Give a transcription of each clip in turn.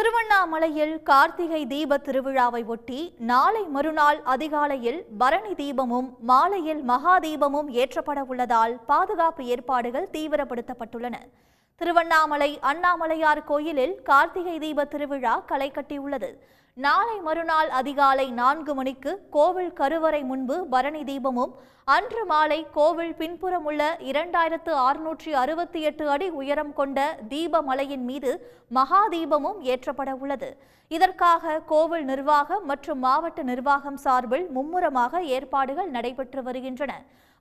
திருவண்ணாமலையில் கார்த்திகை தீப திருவிழாவை ஒட்டி நாளை மறுநாள் அதிகாலையில் பரணி தீபமும் மாலையில் மகா தீபமும் ஏற்றப்பட உள்ளதால் பாதுகாப்பு ஏற்பாடுகள் தீவிரப்படுத்தப்பட்டுள்ளன. திருவண்ணாமலை அண்ணாமலையார் கோயிலில் கார்த்திகை தீப திருவிழா களை கட்டியுள்ளது. நாளை மறுநாள் அதிகாலை 4 மணிக்கு கோவில் கருவறை முன்பு பரணி தீபமும், அன்று மாலை கோவில் பின்புறம் உள்ள 2668 அடி உயரம் கொண்ட தீபமலையின் மீது மகா தீபமும் ஏற்றப்பட உள்ளது. இதற்காக கோவில் நிர்வாகம் மற்றும் மாவட்ட நிர்வாகம் சார்பில் மும்முரமாக ஏற்பாடுகள் நடைபெற்று வருகின்றன.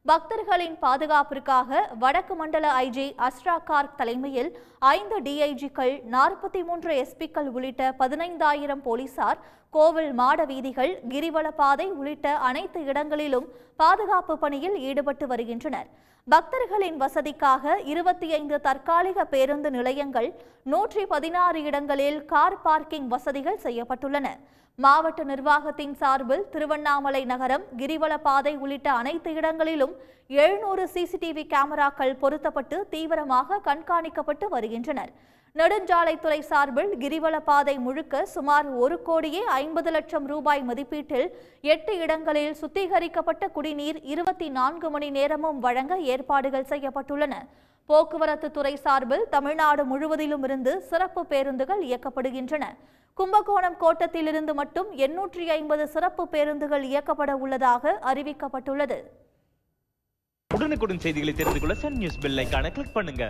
பக்தர்களின் பாதுகாப்பிற்காக வடக்கு மண்டல ஐஜி அஸ்ரா கார்க் தலைமையில் 5 டிஐஜிக்கள், 43 எஸ்பிக்கள் உள்ளிட்ட 15,000 போலீசார் கோவில் மாட வீதிகள், கிரிவல பாதை உள்ளிட்ட அனைத்து இடங்களிலும் பாதுகாப்பு பணியில் ஈடுபட்டு வருகின்றனர். பக்தர்களின் வசதிக்காக 25 தற்காலிக பேருந்து நிலையங்கள், 116 இடங்களில் கார் பார்க்கிங் வசதிகள் செய்யப்பட்டுள்ளன. மாவட்ட நிர்வாகத்தின் சார்பில் திருவண்ணாமலை நகரம், கிரிவல பாதை உள்ளிட்ட அனைத்து இடங்களிலும் 700 சிசிடிவி கேமராக்கள் பொருத்தப்பட்டு தீவிரமாக கண்காணிக்கப்பட்டு வருகின்றனர். நெடுஞ்சாலைத்துறை சார்பில் கிரிவல பாதை முழுக்க சுமார் 1,50,00,000 ரூபாய் மதிப்பீட்டில் 8 இடங்களில் சுத்திகரிக்கப்பட்ட குடிநீர் 24 மணி நேரமும் வழங்க ஏற்பாடுகள் செய்யப்பட்டுள்ளன. போக்குவரத்து துறை சார்பில் தமிழ்நாடு முழுவதிலும் இருந்து சிறப்பு பேருந்துகள் இயக்கப்படுகின்றன. கும்பகோணம் கோட்டத்திலிருந்து மட்டும் 850 சிறப்பு பேருந்துகள் இயக்கப்பட உள்ளதாக அறிவிக்கப்பட்டுள்ளது. உடனுக்குடன் செய்திகளை தெரிந்து கொள்ள சன் நியூஸ் பெல் ஐகானை கிளிக் பண்ணுங்க.